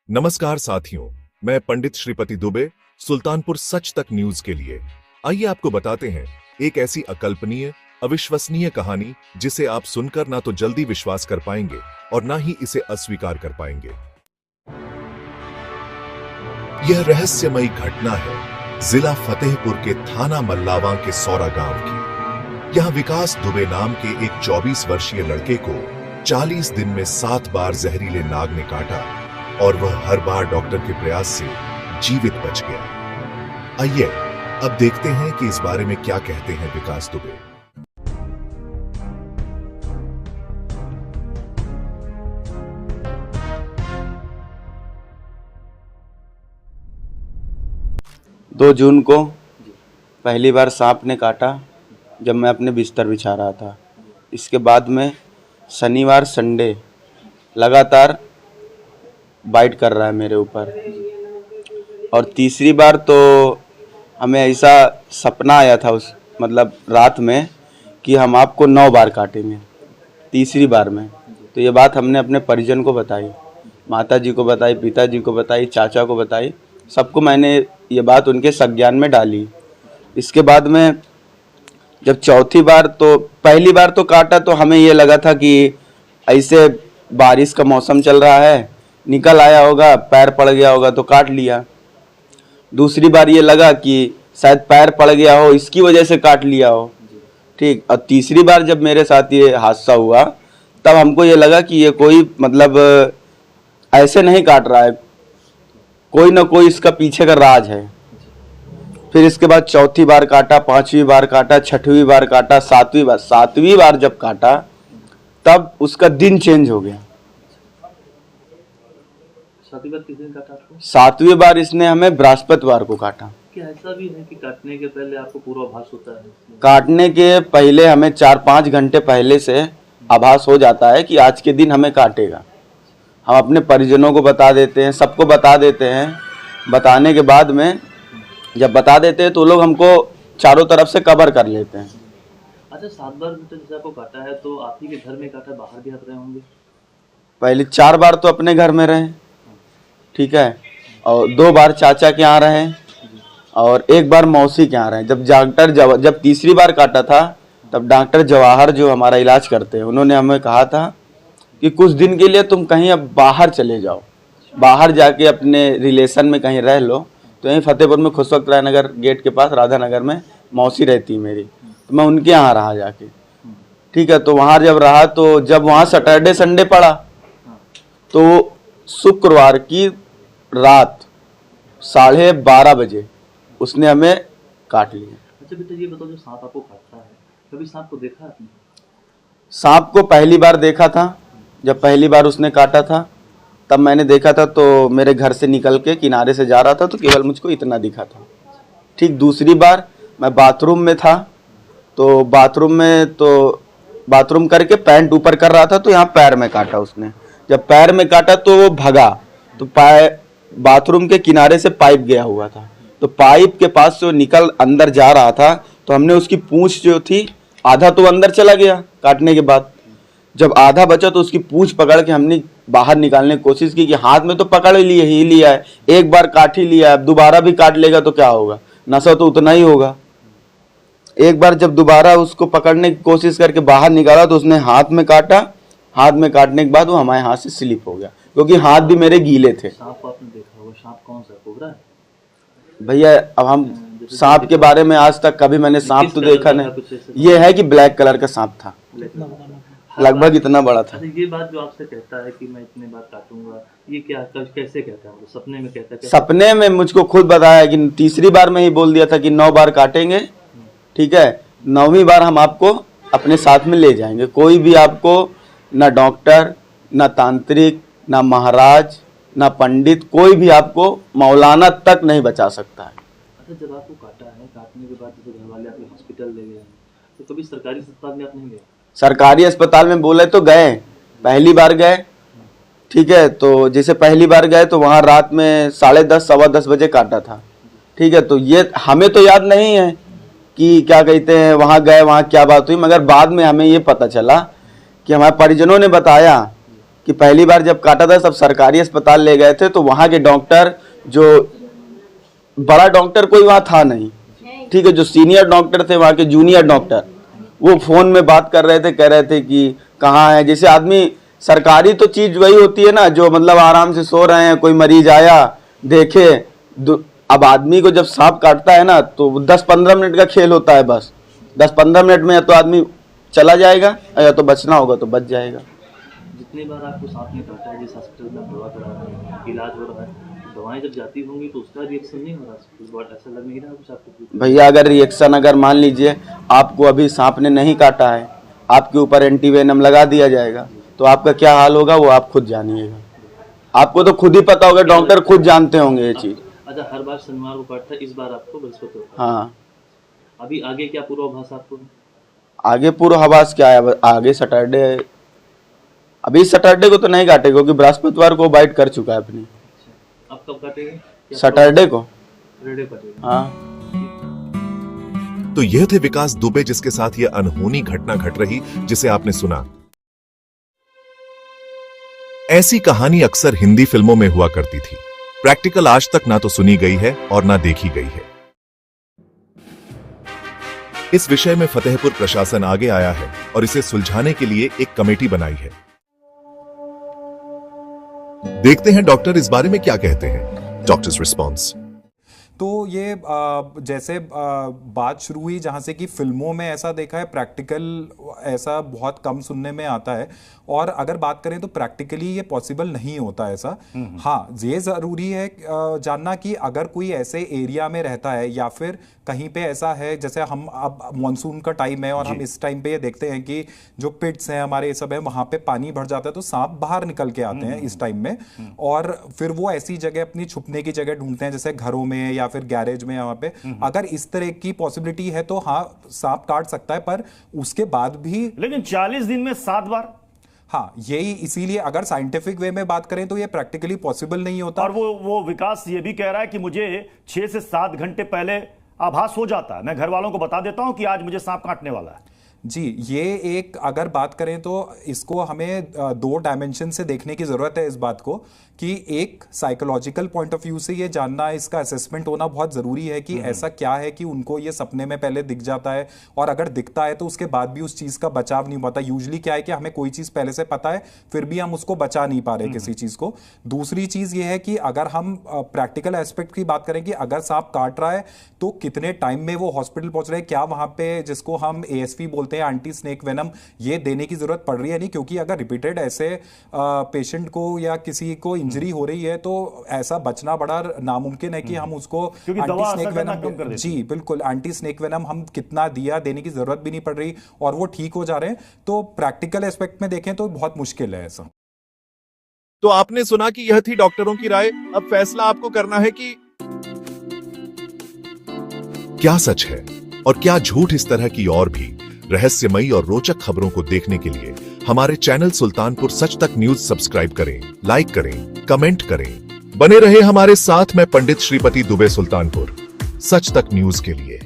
नमस्कार साथियों, मैं पंडित श्रीपति दुबे, सुल्तानपुर सच तक न्यूज के लिए। आइए आपको बताते हैं एक ऐसी अकल्पनीय, अविश्वसनीय कहानी जिसे आप सुनकर ना तो जल्दी विश्वास कर पाएंगे और ना ही इसे अस्वीकार कर पाएंगे। यह रहस्यमयी घटना है जिला फतेहपुर के थाना मल्लावां के सौरा गांव की। यहां विकास दुबे नाम के एक 24 वर्षीय लड़के को 40 दिन में 7 बार जहरीले नाग ने काटा और वह हर बार डॉक्टर के प्रयास से जीवित बच गया। आइए अब देखते हैं कि इस बारे में क्या कहते हैं विकास दुबे। दो जून को पहली बार सांप ने काटा जब मैं अपने बिस्तर बिछा रहा था। इसके बाद में शनिवार संडे लगातार बाइट कर रहा है मेरे ऊपर। और तीसरी बार तो हमें ऐसा सपना आया था उस रात में कि हम आपको 9 बार काटेंगे। तीसरी बार में तो ये बात हमने अपने परिजन को बताई, माता जी को बताई, पिताजी को बताई, चाचा को बताई, सबको मैंने ये बात उनके संज्ञान में डाली। इसके बाद में जब चौथी बार, तो पहली बार तो काटा तो हमें ये लगा था कि ऐसे बारिश का मौसम चल रहा है, निकल आया होगा, पैर पड़ गया होगा तो काट लिया। दूसरी बार ये लगा कि शायद पैर पड़ गया हो, इसकी वजह से काट लिया हो, ठीक। और तीसरी बार जब मेरे साथ ये हादसा हुआ तब हमको ये लगा कि ये कोई ऐसे नहीं काट रहा है, कोई ना कोई इसका पीछे का राज है। फिर इसके बाद चौथी बार काटा, 5वीं बार काटा, 6वीं बार काटा, 7वीं बार जब काटा तब उसका दिन चेंज हो गया। 7वीं बार किस दिन काटा आपको? 7वीं बार इसने हमें बृहस्पतिवार को काटा। क्या ऐसा भी है कि काटने के पहले आपको पूर्वाभास होता है? काटने के पहले हमें 4-5 घंटे पहले से आभास हो जाता है कि आज के दिन हमें काटेगा। हम अपने परिजनों को बता देते हैं, सबको बता देते हैं। बताने के बाद में जब बता देते हैं तो लोग हमको चारों तरफ से कवर कर लेते हैं। अच्छा, 7 बार जैसे आपको काटा है तो आप ही के घर में काटा, बाहर भी हाथ रहे होंगे? पहले 4 बार तो अपने घर में रहे, ठीक है, और 2 बार चाचा के यहाँ रहे और 1 बार मौसी के यहाँ रहे। जब तीसरी बार काटा था तब डॉक्टर जवाहर जो हमारा इलाज करते हैं, उन्होंने हमें कहा था कि कुछ दिन के लिए तुम कहीं अब बाहर चले जाओ, बाहर जाके अपने रिलेशन में कहीं रह लो। तो यहीं फतेहपुर में खुशवक्त राय नगर गेट के पास राधा नगर में मौसी रहती मेरी, तो मैं उनके यहाँ रहा जाके, ठीक है। तो वहाँ जब रहा तो जब वहाँ सैटरडे संडे पड़ा तो शुक्रवार की रात 12:30 बजे उसने हमें काट लिया। अच्छा बेटा, ये बताओ, जो सांप आपको काटता है, कभी सांप को देखा आपने? सांप को पहली बार देखा था, जब पहली बार उसने काटा था तब मैंने देखा था। तो मेरे घर से निकल के किनारे से जा रहा था तो केवल मुझको इतना दिखा था, ठीक। दूसरी बार मैं बाथरूम में था, तो बाथरूम करके पैंट ऊपर कर रहा था तो यहाँ पैर में काटा उसने। जब पैर में काटा तो वो भगा, तो बाथरूम के किनारे से पाइप गया हुआ था, तो पाइप के पास से वो निकल अंदर जा रहा था तो हमने उसकी पूंछ जो थी, आधा तो अंदर चला गया काटने के बाद, जब आधा बचा तो उसकी पूंछ पकड़ के हमने बाहर निकालने की कोशिश की कि हाथ में तो पकड़ ही लिया है, 1 बार काट ही लिया है, अब दोबारा भी काट लेगा तो क्या होगा, नशा तो उतना ही होगा। एक बार जब दोबारा उसको पकड़ने की कोशिश करके बाहर निकाला तो उसने हाथ में काटा। हाथ में काटने के बाद वो हमारे हाथ से स्लिप हो गया, क्योंकि हाथ भी मेरे गीले थे। सांप आपने देखा होगा, सांप कौन सा, कोबरा है? भैया अब हम सांप के बारे में आज तक कभी मैंने सांप तो देखा नहीं, ये है कि ब्लैक कलर का सांप था, लगभग इतना बड़ा था। अच्छा, ये बात जो आपसे कहता है कि मैं इतने बार काटूंगा, ये क्या कैसे कहता है? सपने में कहता है? सपने में मुझको खुद बताया कि तीसरी बार में ही बोल दिया था कि 9 बार काटेंगे, ठीक है। 9वीं बार हम आपको अपने साथ में ले जाएंगे, कोई भी आपको ना डॉक्टर, ना तांत्रिक, ना महाराज, ना पंडित, कोई भी आपको मौलाना तक नहीं बचा सकता है। अच्छा, जब आपको काटा है, काटने के बाद जैसे घर वाले आपके हॉस्पिटल ले गए, तो कभी सरकारी अस्पताल में आप नहीं गए? सरकारी अस्पताल में बोले तो गए, पहली बार गए, ठीक है। तो जैसे पहली बार गए तो वहाँ रात में 10:30 सवा 10 बजे काटा था, ठीक है। तो ये हमें तो याद नहीं है कि क्या कहते हैं वहाँ गए, वहाँ क्या बात हुई, मगर बाद में हमें ये पता चला कि हमारे परिजनों ने बताया कि पहली बार जब काटा था सब सरकारी अस्पताल ले गए थे, तो वहाँ के डॉक्टर, जो बड़ा डॉक्टर कोई वहाँ था नहीं, ठीक है, जो सीनियर डॉक्टर थे वहाँ के जूनियर डॉक्टर, वो फ़ोन में बात कर रहे थे, कह रहे थे कि कहाँ है। जैसे आदमी, सरकारी तो चीज़ वही होती है ना, जो मतलब आराम से सो रहे हैं, कोई मरीज आया देखे। अब आदमी को जब सांप काटता है ना, तो 10-15 मिनट का खेल होता है, बस 10-15 मिनट में या तो आदमी चला जाएगा या तो बचना होगा तो बच जाएगा। जितनी बार आपको सांप ने काटा है, जिस हॉस्पिटल में आप दवा करा रहे हैं, इलाज हो रहा है, दवाएं जब जाती होंगी तो उसका रिएक्शन नहीं हो रहा, कुछ बहुत ऐसा लग नहीं रहा कुछ आपको? भैया अगर रिएक्शन, अगर मान लीजिए आपको अभी सांप ने नहीं काटा है, आपके ऊपर एंटीवेनम लगा दिया जाएगा, तो आपका क्या हाल होगा वो आप खुद जानिएगा। आपको तो खुद ही पता होगा, डॉक्टर खुद जानते होंगे ये चीज़। अच्छा, हर बार शनिवार को काटता है, इस बार आपको बृहस्पतिवार को? हाँ। अभी आगे क्या पूर्वाभास आपको? आगे पूर्वाभास क्या है, आगे सैटरडे, अभी सैटरडे को तो नहीं काटेगा क्योंकि बृहस्पतिवार को बाइट कर चुका है अपनी। अब कब काटेंगे? सैटरडे को। सैटरडे काटेंगे। हाँ। तो यह थे विकास दुबे, जिसके साथ यह अनहोनी घटना घट रही जिसे आपने सुना। ऐसी कहानी अक्सर हिंदी फिल्मों में हुआ करती थी। प्रैक्टिकल आज तक ना तो सुनी गई है और ना देखी गई है। इस विषय में फतेहपुर प्रशासन आगे आया है और इसे सुलझाने के लिए एक कमेटी बनाई है। देखते हैं डॉक्टर इस बारे में क्या कहते हैं। Doctors response. तो ये जैसे बात शुरू हुई जहाँ से कि फिल्मों में ऐसा देखा है, प्रैक्टिकल ऐसा बहुत कम सुनने में आता है, और अगर बात करें तो प्रैक्टिकली ये पॉसिबल नहीं होता ऐसा। हाँ, ये ज़रूरी है जानना कि अगर कोई ऐसे एरिया में रहता है या फिर कहीं पे ऐसा है, जैसे हम अब मानसून का टाइम है और हम इस टाइम पे ये देखते हैं कि जो पिट्स हैं हमारे ये सब है, वहाँ पे पानी भर जाता है तो सांप बाहर निकल के आते हैं इस टाइम में, और फिर वो ऐसी जगह अपनी छुपने की जगह ढूंढते हैं, जैसे घरों में या फिर गैरेज में। यहाँ पे अगर इस तरह की पॉसिबिलिटी है तो हाँ, सांप काट सकता है, पर उसके बाद भी। लेकिन 40 दिन में 7 बार। हाँ, यही इसीलिए अगर साइंटिफिक वे में बात करें तो ये प्रैक्टिकली पॉसिबल नहीं होता। और वो विकास ये भी कह रहा है कि मुझे 6 से 7 घंटे पहले आभास हो जाता है, मैं घर वालों को बता देता हूं कि आज मुझे सांप काटने वाला है। जी, ये एक अगर बात करें तो इसको हमें 2 डायमेंशन से देखने की जरूरत है इस बात को, कि एक साइकोलॉजिकल पॉइंट ऑफ व्यू से ये जानना, इसका असेसमेंट होना बहुत ज़रूरी है कि ऐसा क्या है कि उनको ये सपने में पहले दिख जाता है, और अगर दिखता है तो उसके बाद भी उस चीज़ का बचाव नहीं पाता। यूजली क्या है कि हमें कोई चीज़ पहले से पता है फिर भी हम उसको बचा नहीं पा रहे किसी चीज़ को। दूसरी चीज़ ये है कि अगर हम प्रैक्टिकल एस्पेक्ट की बात करें कि अगर सांप काट रहा है तो कितने टाइम में वो हॉस्पिटल पहुंच रहे हैं, क्या वहाँ पे जिसको हम ASV बोलते हैं, एंटी स्नेक वेनम, ये देने की जरूरत पड़ रही है नहीं, क्योंकि अगर रिपीटेड ऐसे पेशेंट को या किसी को इंजरी हो रही है तो ऐसा बचना बड़ा नामुमकिन है कि हम उसको एंटी स्नेक वेनम, जी बिल्कुल, एंटी स्नेक वेनम हम कितना दिया, देने की जरूरत भी नहीं पड़ रही और वो ठीक हो जा रहे हैं। तो प्रैक्टिकल एस्पेक्ट में देखें तो बहुत मुश्किल है ऐसा। तो आपने सुना कि यह थी डॉक्टरों की राय। अब फैसला आपको करना है कि क्या सच है और क्या झूठ। इस तरह की और भी रहस्यमयी और रोचक खबरों को देखने के लिए हमारे चैनल सुल्तानपुर सच तक न्यूज सब्सक्राइब करें, लाइक करें, कमेंट करें। बने रहे हमारे साथ। मैं पंडित श्रीपति दुबे, सुल्तानपुर सच तक न्यूज के लिए।